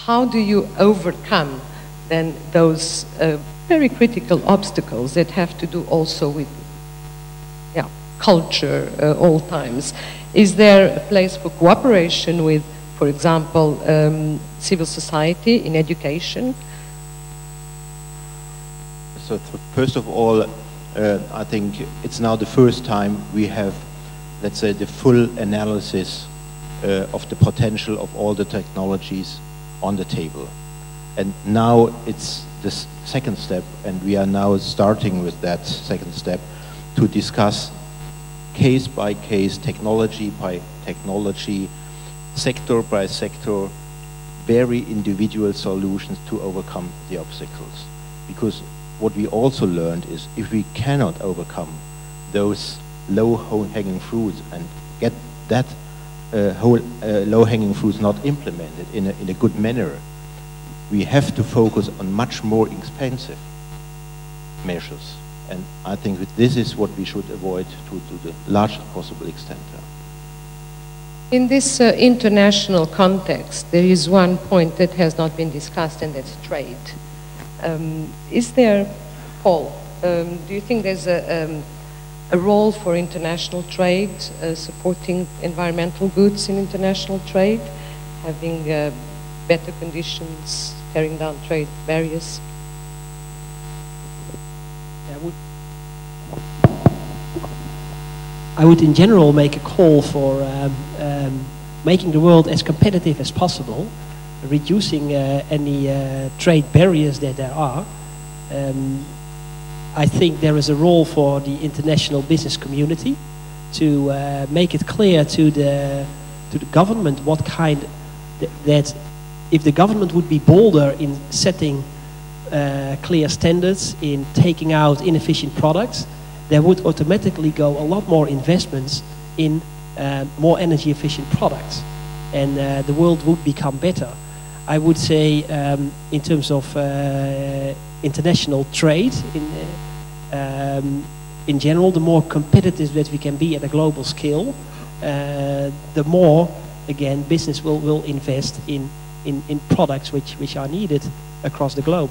how do you overcome then those very critical obstacles that have to do also with culture all times? Is there a place for cooperation with, for example, civil society in education? So first of all, I think it's now the first time we have, let's say, the full analysis of the potential of all the technologies on the table. And now it's the second step, and we are now starting with that second step to discuss case by case, technology by technology, sector by sector, very individual solutions to overcome the obstacles. Because what we also learned is if we cannot overcome those low-hanging fruits and get that low-hanging fruits not implemented in a good manner, we have to focus on much more expensive measures. And I think that this is what we should avoid to the largest possible extent. In this international context, there is one point that has not been discussed, and that's trade. Is there, Paul, do you think there's a role for international trade, supporting environmental goods in international trade, having better conditions, tearing down trade barriers? I would in general make a call for making the world as competitive as possible, reducing any trade barriers that there are. I think there is a role for the international business community to make it clear to the government what kind that if the government would be bolder in setting clear standards, in taking out inefficient products, there would automatically go a lot more investments in more energy efficient products, and the world would become better. I would say in terms of international trade, in general, the more competitive that we can be at a global scale, the more, again, business will invest in products which are needed across the globe.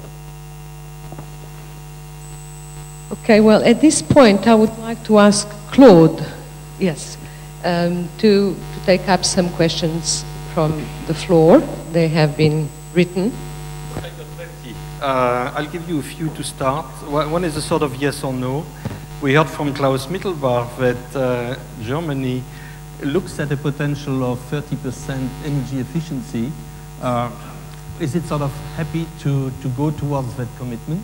Okay, well, at this point, I would like to ask Claude, yes, to take up some questions from the floor. They have been written. I got plenty. I'll give you a few to start. One is a sort of yes or no. We heard from Klaus Mittelbach that Germany looks at a potential of 30% energy efficiency. Is it sort of happy to go towards that commitment?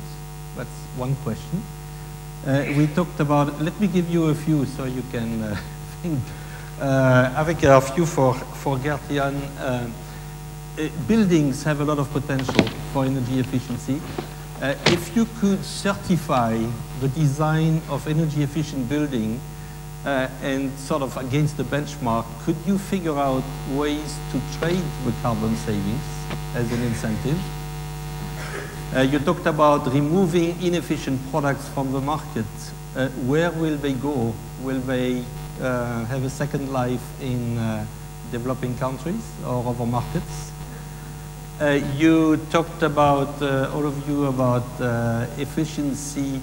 That's one question. We talked about, let me give you a few so you can think. Avec a few for Gert-Jan. Buildings have a lot of potential for energy efficiency. If you could certify the design of energy efficient building and sort of against the benchmark, could you figure out ways to trade the carbon savings as an incentive? You talked about removing inefficient products from the market. Where will they go? Will they have a second life in developing countries or other markets? You talked about, all of you, about efficiency.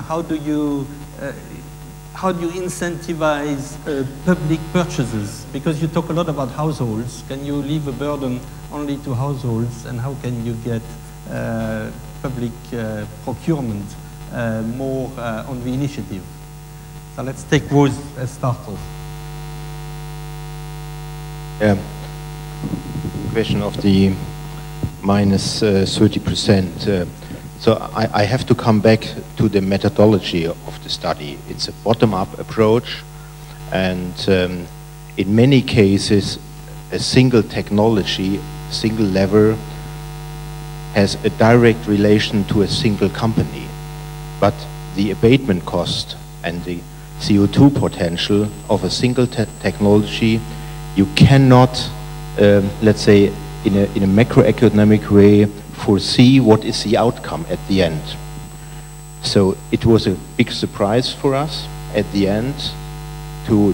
How do you incentivize public purchases? Because you talk a lot about households. Can you leave a burden only to households, and how can you get public procurement more on the initiative? So let's take those as starters. Question of the minus 30%. So I have to come back to the methodology of the study. It's a bottom-up approach, and in many cases, a single technology, single lever, has a direct relation to a single company. But the abatement cost and the CO2 potential of a single technology, you cannot, let's say, in a macroeconomic way, foresee what is the outcome at the end. So it was a big surprise for us at the end to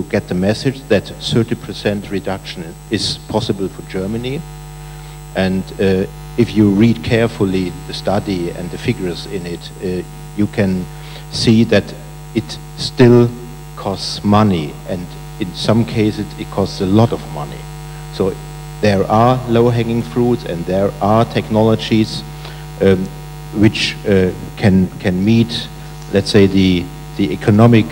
get the message that 30% reduction is possible for Germany. And if you read carefully the study and the figures in it, you can see that it still costs money, and in some cases it costs a lot of money. So there are low-hanging fruits, and there are technologies which can meet, let's say, the economic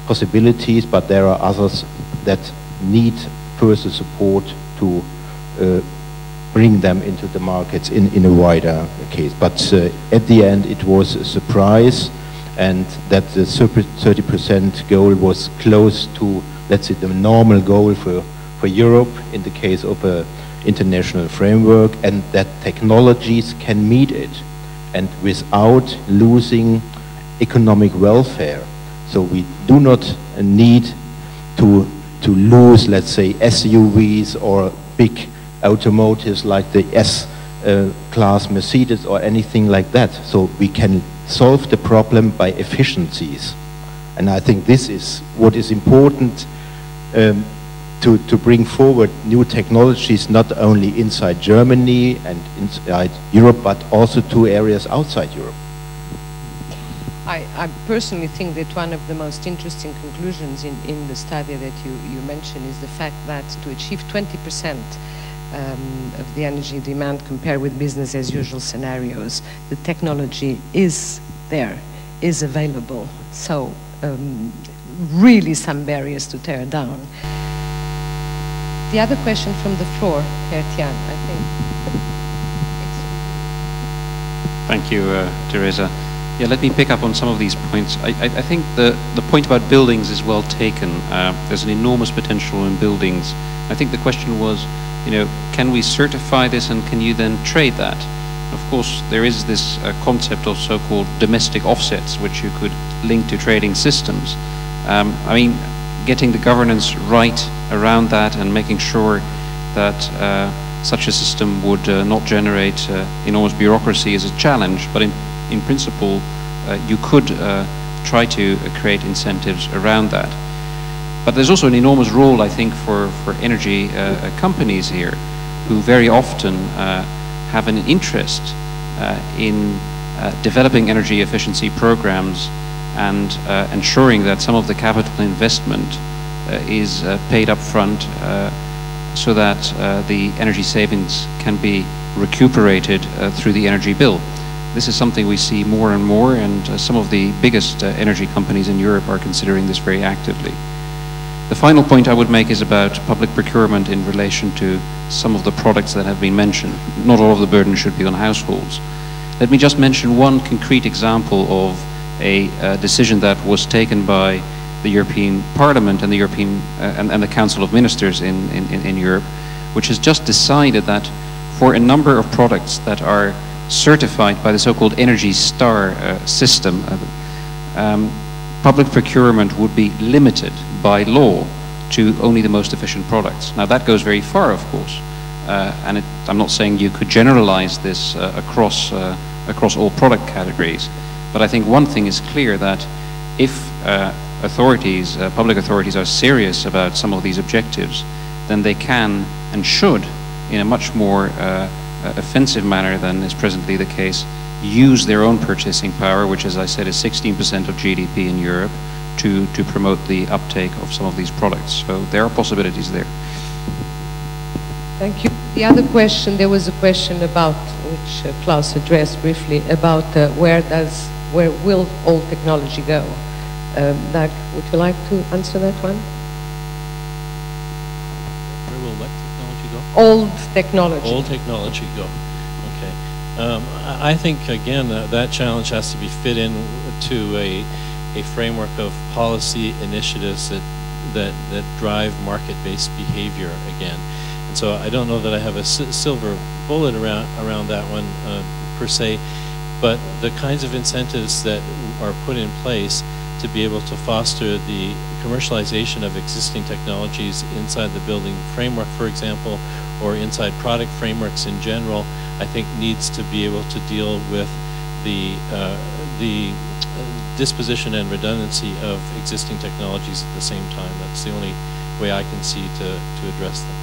possibilities, but there are others that need further support to bring them into the markets in a wider case. But at the end it was a surprise, and that the 30% goal was close to, let's say, the normal goal for Europe in the case of an international framework, and that technologies can meet it, and without losing economic welfare. So we do not need to lose, let's say, SUVs or big automotives like the S-class Mercedes or anything like that. So we can solve the problem by efficiencies. And I think this is what is important, to bring forward new technologies, not only inside Germany and inside Europe, but also to areas outside Europe. I personally think that one of the most interesting conclusions in the study that you mentioned is the fact that to achieve 20% of the energy demand compared with business as usual scenarios, the technology is there, is available. So really some barriers to tear down. The other question from the floor, Herr Tian, I think. Thank you, Teresa. Yeah, let me pick up on some of these points. I think the point about buildings is well taken. There's an enormous potential in buildings. I think the question was, can we certify this, and can you then trade that? Of course, there is this concept of so-called domestic offsets, which you could link to trading systems. I mean, getting the governance right around that and making sure that such a system would not generate enormous bureaucracy is a challenge, but in principle, you could try to create incentives around that. But there's also an enormous role, I think, for energy companies here, who very often have an interest in developing energy efficiency programs and ensuring that some of the capital investment is paid up front so that the energy savings can be recuperated through the energy bill. This is something we see more and more, and some of the biggest energy companies in Europe are considering this very actively. The final point I would make is about public procurement in relation to some of the products that have been mentioned. Not all of the burden should be on households. Let me just mention one concrete example of a decision that was taken by the European Parliament and the European and the Council of Ministers in Europe, which has just decided that for a number of products that are certified by the so-called Energy Star system, public procurement would be limited by law to only the most efficient products. Now that goes very far, of course, and I'm not saying you could generalize this across all product categories, but I think one thing is clear, that if authorities, public authorities, are serious about some of these objectives, then they can and should, in a much more offensive manner than is presently the case, use their own purchasing power, which, as I said, is 16% of GDP in Europe, to promote the uptake of some of these products. So there are possibilities there. Thank you. The other question, there was a question about, which Klaus addressed briefly, about where will old technology go? Doug, would you like to answer that one? Where will what technology go? Old technology. Old technology go. Okay. I think, again, that challenge has to be fit in to a framework of policy initiatives that drive market-based behavior again. And so I don't know that I have a silver bullet around that one per se, but the kinds of incentives that are put in place to be able to foster the commercialization of existing technologies inside the building framework, for example, or inside product frameworks in general, I think needs to be able to deal with the disposition and redundancy of existing technologies at the same time. That's the only way I can see to address them.